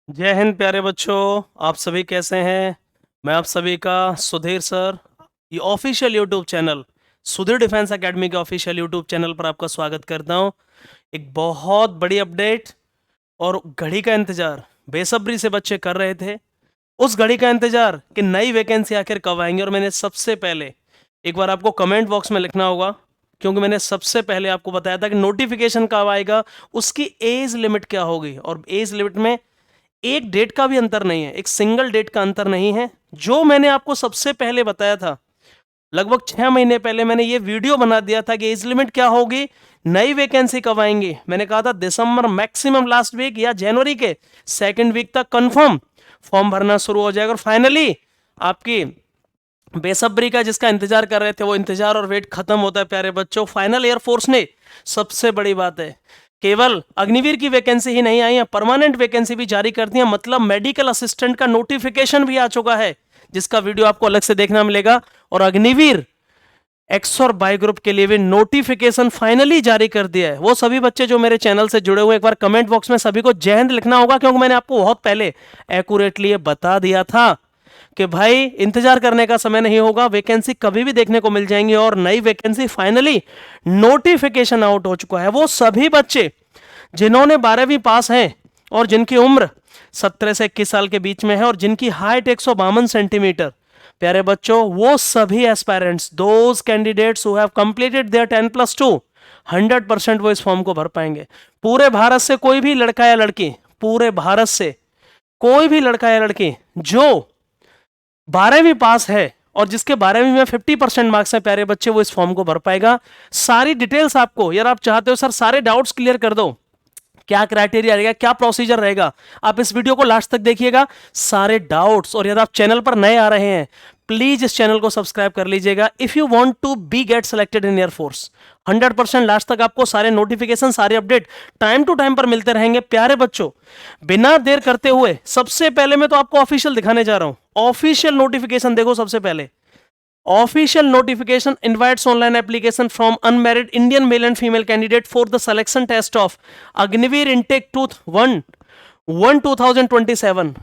जय हिंद प्यारे बच्चों। आप सभी कैसे हैं? मैं आप सभी का सुधीर सर, ये official YouTube channel Sudhir defence academy के ऑफिशियल यूट्यूब चैनल पर आपका स्वागत करता हूं। एक बहुत बड़ी अपडेट और घड़ी का इंतजार बेसब्री से बच्चे कर रहे थे। उस घड़ी का इंतजार कि नई वैकेंसी आखिर कब आएंगी। और मैंने सबसे पहले एक बार आपको कमेंट बॉक्स में लिखना होगा, क्योंकि मैंने सबसे पहले आपको बताया था कि नोटिफिकेशन कब आएगा, उसकी एज लिमिट क्या होगी। और एज लिमिट में एक डेट का भी अंतर नहीं है, एक सिंगल डेट का अंतर नहीं है। जो मैंने आपको सबसे पहले बताया था, लगभग 6 महीने पहले मैंने ये वीडियो बना दिया था कि एज लिमिट क्या होगी, नई वैकेंसी कब आएंगी। मैंने कहा था दिसंबर मैक्सिमम लास्ट वीक या जनवरी के सेकंड वीक तक कंफर्म फॉर्म भरना शुरू हो जाएगा। और फाइनली आपकी बेसब्री का जिसका इंतजार कर रहे थे, वो इंतजार और वेट खत्म होता है प्यारे बच्चों। फाइनल एयरफोर्स ने, सबसे बड़ी बात है, केवल अग्निवीर की वैकेंसी ही नहीं आई है, परमानेंट वैकेंसी भी जारी कर दी है। मतलब मेडिकल असिस्टेंट का नोटिफिकेशन भी आ चुका है, जिसका वीडियो आपको अलग से देखना मिलेगा। और अग्निवीर एक्स और बाई ग्रुप के लिए भी नोटिफिकेशन फाइनली जारी कर दिया है। वो सभी बच्चे जो मेरे चैनल से जुड़े हुए, एक बार कमेंट बॉक्स में सभी को जय हिंद लिखना होगा, क्योंकि मैंने आपको बहुत पहले एक्यूरेटली ये बता दिया था कि भाई इंतजार करने का समय नहीं होगा, वैकेंसी कभी भी देखने को मिल जाएंगी। और नई वैकेंसी फाइनली नोटिफिकेशन आउट हो चुका है। वो सभी बच्चे जिन्होंने 12वीं पास हैं और जिनकी उम्र 17 से 21 साल के बीच में है और जिनकी हाइट 152 सेंटीमीटर, प्यारे बच्चों, वो सभी aspirants, those candidates who have completed there 10+2, 100% वो इस फॉर्म को भर पाएंगे। पूरे भारत से कोई भी लड़का या लड़की, पूरे भारत से कोई भी लड़का या लड़की जो 12वीं पास है और जिसके 12वीं में 50% मार्क्स हैं, प्यारे बच्चे, वो इस फॉर्म को भर पाएगा। सारी डिटेल्स आपको, यार आप चाहते हो सर सारे डाउट्स क्लियर कर दो, क्या क्राइटेरिया रहेगा, क्या प्रोसीजर रहेगा, आप इस वीडियो को लास्ट तक देखिएगा, सारे डाउट्स। और यदि आप चैनल पर नए आ रहे हैं, प्लीज इस चैनल को सब्सक्राइब कर लीजिएगा if you want to be get selected in air force. 100% last तक आपको सारे नोटिफिकेशन, सारे अपडेट टाइम टू टाइम पर मिलते रहेंगे। प्यारे बच्चों, बिना देर करते हुए सबसे पहले मैं तो आपको ऑफिशियल दिखाने जा रहा हूं। ऑफिशियल नोटिफिकेशन देखो। सबसे पहले official notification invites online application from unmarried Indian male and female candidate for the selection test of Agniveer intake 2027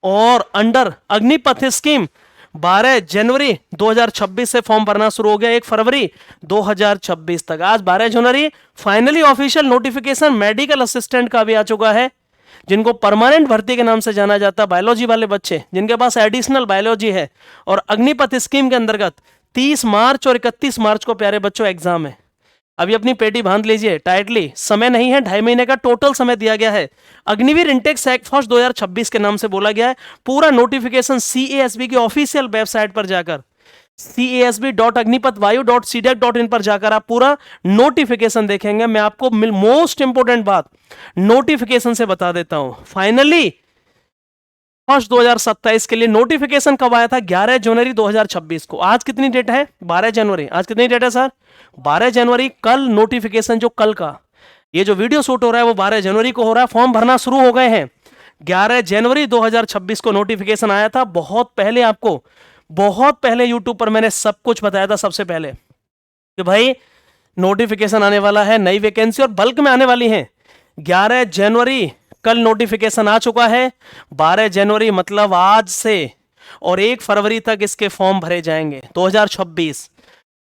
और अंडर अग्निपथ स्कीम 12 जनवरी 2026 से फॉर्म भरना शुरू हो गया, 1 फरवरी 2026 तक। आज 12 जनवरी, finally official notification medical assistant का भी आ चुका है, जिनको परमानेंट भर्ती के नाम से जाना जाता है। बायोलॉजी वाले बच्चे जिनके पास एडिशनल बायोलॉजी है, और अग्निपथ स्कीम के अंतर्गत 30 मार्च और 31 मार्च को प्यारे बच्चों एग्जाम है। अभी अपनी पेटी बांध लीजिए टाइटली, समय नहीं है, 2.5 महीने का टोटल समय दिया गया है। अग्निवीर इंटेक सैक फर्स्ट 2026 के नाम से बोला गया है। पूरा नोटिफिकेशन सीएएसबी की ऑफिशियल वेबसाइट पर जाकर, casb.agnipathvayu.cdac.in पर जाकर आप पूरा नोटिफिकेशन देखेंगे। मैं आपको मोस्ट इंपोर्टेंट बात नोटिफिकेशन से बता देता हूं। फाइनली फर्स्ट 2027 के लिए नोटिफिकेशन कब आया था? 11 जनवरी 2026 को। आज कितनी डेट है? 12 जनवरी। आज कितनी डेट है सर? 12 जनवरी। कल नोटिफिकेशन, जो कल का ये जो वीडियो शूट हो रहा है वो 12 जनवरी को हो रहा है। फॉर्म भरना शुरू हो गए हैं। 11 जनवरी 2026 को नोटिफिकेशन आया था। बहुत पहले आपको, बहुत पहले यूट्यूब पर मैंने सब कुछ बताया था सबसे पहले कि भाई नोटिफिकेशन आने वाला है, नई वैकेंसी और बल्क में आने वाली है। 11 जनवरी कल नोटिफिकेशन आ चुका है। 12 जनवरी मतलब आज से, और 1 फरवरी तक इसके फॉर्म भरे जाएंगे 2026।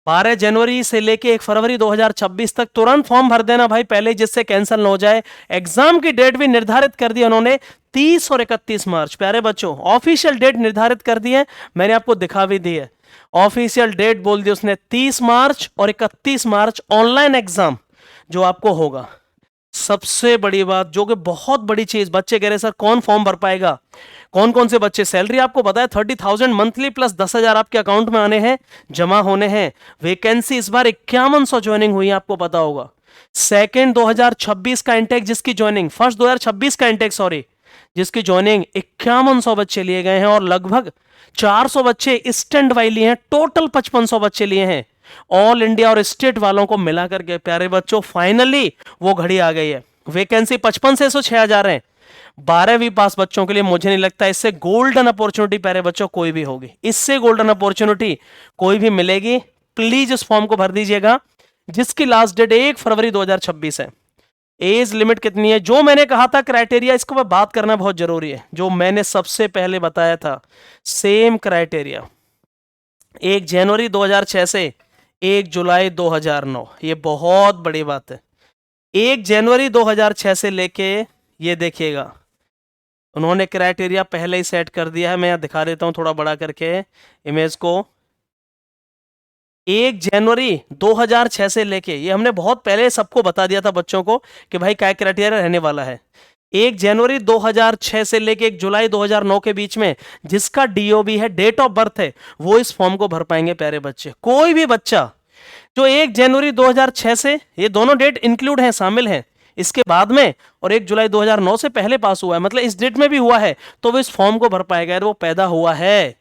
12 जनवरी से लेके 1 फरवरी 2026 तक तुरंत फॉर्म भर देना भाई, पहले, जिससे कैंसिल ना हो जाए। एग्जाम की डेट भी निर्धारित कर दी उन्होंने, 30 और 31 मार्च। प्यारे बच्चों, ऑफिशियल डेट निर्धारित कर दी है, मैंने आपको दिखा भी दी है। ऑफिशियल डेट बोल दी उसने 30 मार्च और 31 मार्च ऑनलाइन एग्जाम जो आपको होगा। सबसे बड़ी बात, जो कि बहुत बड़ी चीज, बच्चे कह रहे सर कौन फॉर्म भर पाएगा, कौन कौन से बच्चे, सैलरी आपको पता है 30,000 मंथली प्लस 10,000 आपके अकाउंट में आने हैं, जमा होने हैं। वैकेंसी इस बार 5100 ज्वाइनिंग हुई है, आपको पता होगा। सेकेंड 2026 का इंटेक जिसकी ज्वाइनिंग, फर्स्ट 2026 का इंटेक सॉरी, जिसकी ज्वाइनिंग 5100 बच्चे लिए गए हैं और लगभग 400 बच्चे स्टैंड बाई लिए हैं। टोटल 5500 बच्चे लिए हैं ऑल इंडिया और स्टेट वालों को मिलाकर के। प्यारे बच्चों, फाइनली वो घड़ी आ गई है। वैकेंसी 55 से 6,000 है। 12वीं पास बच्चों के लिए मुझे नहीं लगता इससे गोल्डन अपॉर्चुनिटी प्यारे बच्चों कोई भी होगी, इससे गोल्डन अपॉर्चुनिटी कोई भी मिलेगी। प्लीज इस फॉर्म को भर दीजिएगा, जिसकी लास्ट डेट 1 फरवरी 2026 है। एज लिमिट कितनी है, जो मैंने कहा था क्राइटेरिया, इसको बात करना बहुत जरूरी है, जो मैंने सबसे पहले बताया था सेम क्राइटेरिया, 1 जनवरी 2006 से 1 जुलाई 2009, ये बहुत बड़ी बात है। 1 जनवरी 2006 से लेके, ये देखिएगा उन्होंने क्राइटेरिया पहले ही सेट कर दिया है। मैं यहाँ दिखा देता हूँ थोड़ा बड़ा करके इमेज को। 1 जनवरी 2006 से लेके, ये हमने बहुत पहले सबको बता दिया था बच्चों को कि भाई क्या क्राइटेरिया रहने वाला है। 1 जनवरी 2006 से लेके 1 जुलाई 2009 के बीच में जिसका डीओबी है, डेट ऑफ बर्थ है, वो इस फॉर्म को भर पाएंगे प्यारे बच्चे। कोई भी बच्चा जो 1 जनवरी 2006 से, ये दोनों डेट इंक्लूड हैं, शामिल हैं, इसके बाद में, और 1 जुलाई 2009 से पहले पास हुआ है, मतलब इस डेट में भी हुआ है, तो वो इस फॉर्म को भर पाएगा। यार वो पैदा हुआ है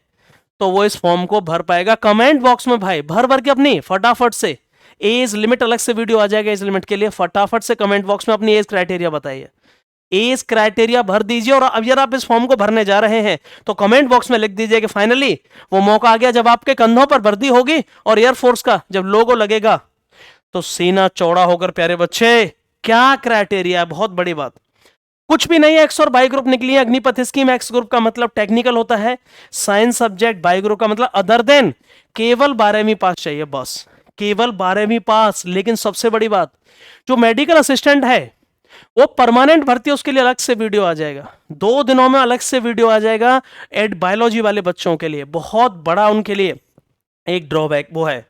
तो वो इस फॉर्म को भर पाएगा। कमेंट बॉक्स में भाई भर भर के अपनी फटाफट से एज लिमिट, अलग से वीडियो आ जाएगा एज लिमिट के लिए, फटाफट से कमेंट बॉक्स में अपनी एज क्राइटेरिया बताइए, एज क्राइटेरिया भर दीजिए। और अब यार आप इस फॉर्म को भरने जा रहे हैं तो कमेंट बॉक्स में लिख दीजिए कि फाइनली वो मौका आ गया जब आपके कंधों पर वर्दी होगी और एयरफोर्स का जब लोगो लगेगा तो सीना चौड़ा होकर, प्यारे बच्चे क्या क्राइटेरिया है, बहुत बड़ी बात। कुछ भी नहीं है, एक्स और बाई ग्रुप निकली है। अग्निपथ स्कीम, एक्स ग्रुप का मतलब टेक्निकल होता है, साइंस सब्जेक्ट, बाई ग्रुप का मतलब अदर देन, केवल 12वीं पास चाहिए, बस केवल 12वीं पास। लेकिन सबसे बड़ी बात, जो मेडिकल असिस्टेंट है वो परमानेंट भर्ती है, उसके लिए अलग से वीडियो आ जाएगा, 2 दिनों में अलग से वीडियो आ जाएगा। एड बायोलॉजी वाले बच्चों के लिए बहुत बड़ा, उनके लिए एक ड्रॉबैक वो है,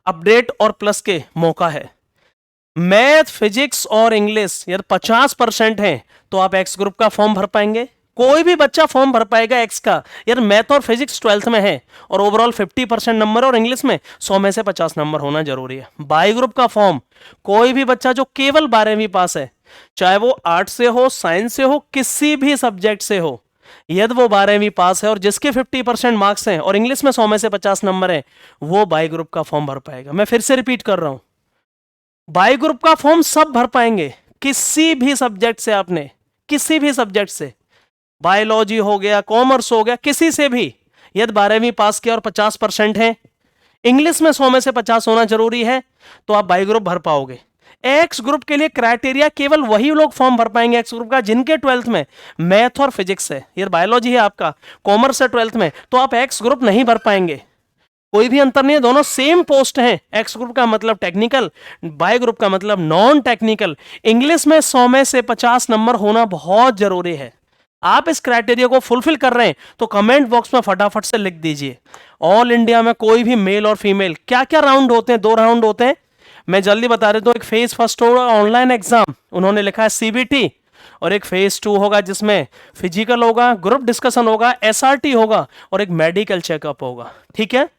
अपडेट और प्लस के मौका है। मैथ, फिजिक्स और इंग्लिश यार 50% है तो आप एक्स ग्रुप का फॉर्म भर पाएंगे। कोई भी बच्चा फॉर्म भर पाएगा एक्स का। यार मैथ और फिजिक्स 12th में है और ओवरऑल 50% नंबर, और इंग्लिश में 100 में से 50 नंबर होना जरूरी है। बाई ग्रुप का फॉर्म कोई भी बच्चा जो केवल 12वीं पास है, चाहे वो आर्ट से हो, साइंस से हो, किसी भी सब्जेक्ट से हो, यदि वो 12वीं पास है और जिसके 50% मार्क्स हैं और इंग्लिश में 100 में से 50 नंबर है, वो बाई ग्रुप का फॉर्म भर पाएगा। मैं फिर से रिपीट कर रहा हूं, बाई ग्रुप का फॉर्म सब भर पाएंगे, किसी भी सब्जेक्ट से, आपने किसी भी सब्जेक्ट से, बायोलॉजी हो गया, कॉमर्स हो गया, किसी से भी, यदि 12वीं पास किया और 50% है, इंग्लिश में 100 में से 50 होना जरूरी है, तो आप बाई ग्रुप भर पाओगे। एक्स ग्रुप के लिए क्राइटेरिया केवल वही लोग फॉर्म भर पाएंगे एक्स ग्रुप का जिनके 12th में मैथ और फिजिक्स है, ये बायोलॉजी है आपका, कॉमर्स है 12th में, तो आप एक्स ग्रुप नहीं भर पाएंगे। कोई भी अंतर नहीं है, दोनों सेम पोस्ट हैं। एक्स ग्रुप का मतलब टेक्निकल, बाय ग्रुप का मतलब नॉन टेक्निकल। इंग्लिश में 100 में से 50 नंबर होना बहुत जरूरी है। आप इस क्राइटेरिया को फुलफिल कर रहे हैं तो कमेंट बॉक्स में फटाफट से लिख दीजिए। ऑल इंडिया में कोई भी मेल और फीमेल, क्या क्या राउंड होते हैं, 2 राउंड होते हैं, मैं जल्दी बता देता हूं। एक फेज फर्स्ट होगा ऑनलाइन एग्जाम, उन्होंने लिखा है सीबीटी, और एक फेज 2 होगा जिसमें फिजिकल होगा, ग्रुप डिस्कशन होगा, एसआरटी होगा और एक मेडिकल चेकअप होगा। ठीक है,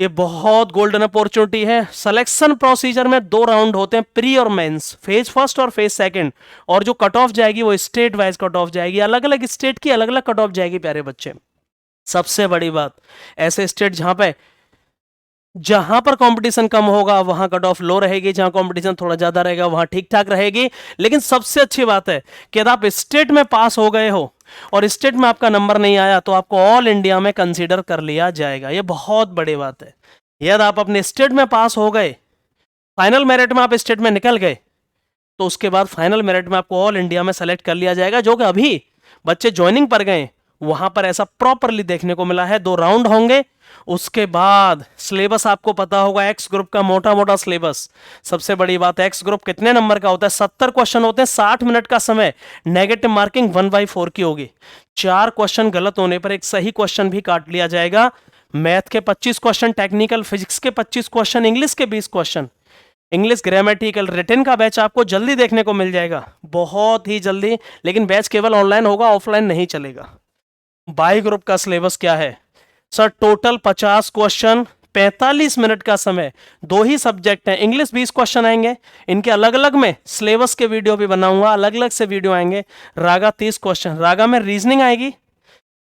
ये बहुत गोल्डन अपॉर्चुनिटी है। सिलेक्शन प्रोसीजर में 2 राउंड होते हैं, प्री और मेंस, फेज फर्स्ट और फेज सेकंड, और जो कट ऑफ जाएगी वो स्टेट वाइज कट ऑफ जाएगी, अलग अलग स्टेट की अलग अलग कट ऑफ जाएगी प्यारे बच्चे। सबसे बड़ी बात, ऐसे स्टेट जहां पर कंपटीशन कम होगा वहां कट ऑफ लो रहेगी, जहां कंपटीशन थोड़ा ज्यादा रहेगा वहां ठीक ठाक रहेगी। लेकिन सबसे अच्छी बात है कि यदि आप स्टेट में पास हो गए हो और स्टेट में आपका नंबर नहीं आया तो आपको ऑल इंडिया में कंसीडर कर लिया जाएगा। ये बहुत बड़ी बात है। यदि आप अपने स्टेट में पास हो गए, फाइनल मेरिट में आप स्टेट में निकल गए, तो उसके बाद फाइनल मेरिट में आपको ऑल इंडिया में सेलेक्ट कर लिया जाएगा। जो कि अभी बच्चे ज्वाइनिंग पर गए वहां पर ऐसा प्रॉपरली देखने को मिला है। 2 राउंड होंगे, उसके बाद सिलेबस आपको पता होगा, एक्स ग्रुप का मोटा मोटा सिलेबस। सबसे बड़ी बात, एक्स ग्रुप कितने नंबर का होता है, 70 क्वेश्चन होते हैं, 60 मिनट का समय, नेगेटिव मार्किंग 1/4 की होगी। 4 क्वेश्चन गलत होने पर एक सही क्वेश्चन भी काट लिया जाएगा। मैथ के 25 क्वेश्चन, टेक्निकल फिजिक्स के 25 क्वेश्चन, इंग्लिश के 20 क्वेश्चन। इंग्लिश ग्रामेटिकल रिटन का बैच आपको जल्दी देखने को मिल जाएगा, बहुत ही जल्दी। लेकिन बैच केवल ऑनलाइन होगा, ऑफलाइन नहीं चलेगा। बाई ग्रुप का सिलेबस क्या है सर, टोटल 50 क्वेश्चन, 45 मिनट का समय, 2 ही सब्जेक्ट हैं, इंग्लिश 20 क्वेश्चन आएंगे, इनके अलग अलग में सिलेबस के वीडियो भी बनाऊंगा, अलग अलग से वीडियो आएंगे। रागा 30 क्वेश्चन, रागा में रीजनिंग आएगी,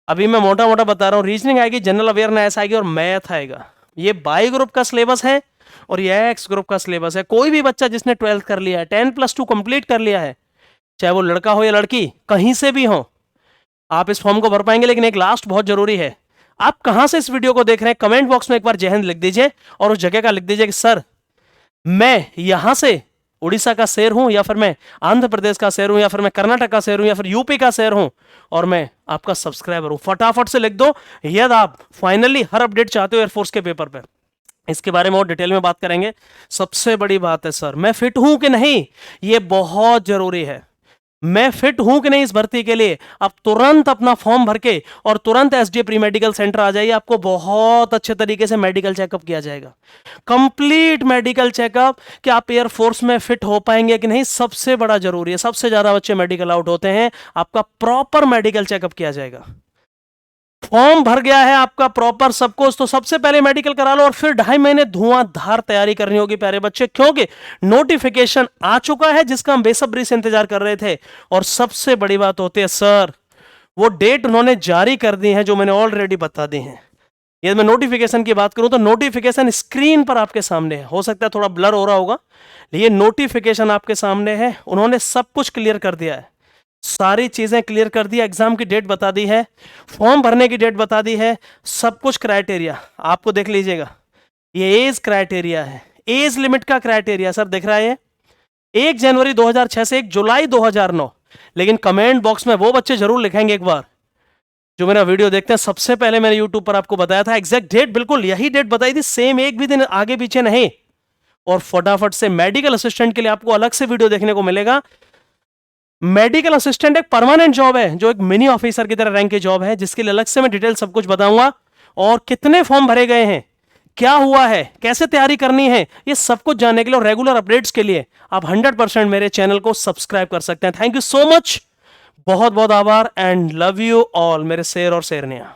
अभी मैं मोटा मोटा बता रहा हूँ, रीजनिंग आएगी, जनरल अवेयरनेस आएगी और मैथ आएगा। ये बाई ग्रुप का सिलेबस है और ये एक्स ग्रुप का सिलेबस है। कोई भी बच्चा जिसने 12th कर लिया है, 10+2 कंप्लीट कर लिया है, चाहे वो लड़का हो या लड़की, कहीं से भी हो, आप इस फॉर्म को भर पाएंगे। लेकिन एक लास्ट बहुत जरूरी है, आप कहां से इस वीडियो को देख रहे हैं, कमेंट बॉक्स में एक बार जय हिंद लिख दीजिए और उस जगह का लिख दीजिए कि सर मैं यहां से उड़ीसा का शेर हूं, या फिर मैं आंध्र प्रदेश का शेर हूं, या फिर मैं कर्नाटक का शेर हूं, या फिर यूपी का शेर हूं, और मैं आपका सब्सक्राइबर हूं? फटाफट से लिख दो यदि आप फाइनली हर अपडेट चाहते हो एयरफोर्स के पेपर पे। इसके बारे में और डिटेल में बात करेंगे। सबसे बड़ी बात है सर, मैं फिट हूं कि नहीं, ये बहुत जरूरी है। मैं फिट हूं कि नहीं इस भर्ती के लिए, आप तुरंत अपना फॉर्म भर के और तुरंत एसडीए प्री मेडिकल सेंटर आ जाइए। आपको बहुत अच्छे तरीके से मेडिकल चेकअप किया जाएगा, कंप्लीट मेडिकल चेकअप, कि आप एयरफोर्स में फिट हो पाएंगे कि नहीं, सबसे बड़ा जरूरी है। सबसे ज्यादा बच्चे मेडिकल आउट होते हैं, आपका प्रॉपर मेडिकल चेकअप किया जाएगा। फॉर्म भर गया है आपका प्रॉपर सब कुछ, तो सबसे पहले मेडिकल करा लो और फिर 2.5 महीने धुआंधार तैयारी करनी होगी प्यारे बच्चे, क्योंकि नोटिफिकेशन आ चुका है जिसका हम बेसब्री से इंतजार कर रहे थे। और सबसे बड़ी बात होती है सर, वो डेट उन्होंने जारी कर दी है जो मैंने ऑलरेडी बता दी है। यदि मैं नोटिफिकेशन की बात करूं तो नोटिफिकेशन स्क्रीन पर आपके सामने है, हो सकता है थोड़ा ब्लर हो रहा होगा, ये नोटिफिकेशन आपके सामने है। उन्होंने सब कुछ क्लियर कर दिया है, सारी चीजें क्लियर कर दी, एग्जाम की डेट बता दी है, फॉर्म भरने की डेट बता दी है, सब कुछ क्राइटेरिया आपको देख लीजिएगा। ये एज क्राइटेरिया है, एज लिमिट का क्राइटेरिया सर दिख रहा है, 1 जनवरी 2006 से 1 जुलाई 2009। लेकिन कमेंट बॉक्स में वो बच्चे जरूर लिखेंगे एक बार जो मेरा वीडियो देखते हैं। सबसे पहले मैंने यूट्यूब पर आपको बताया था एग्जैक्ट डेट, बिल्कुल यही डेट बताई थी, सेम एक भी दिन आगे पीछे नहीं। और फटाफट से मेडिकल असिस्टेंट के लिए आपको अलग से वीडियो देखने को मिलेगा। मेडिकल असिस्टेंट एक परमानेंट जॉब है, जो एक मिनी ऑफिसर की तरह रैंक की जॉब है, जिसके लिए अलग से मैं डिटेल सब कुछ बताऊंगा। और कितने फॉर्म भरे गए हैं, क्या हुआ है, कैसे तैयारी करनी है, ये सब कुछ जानने के लिए और रेगुलर अपडेट्स के लिए आप 100% मेरे चैनल को सब्सक्राइब कर सकते हैं। थैंक यू सो मच, बहुत बहुत आभार, एंड लव यू ऑल मेरे शेर और शेरनिया।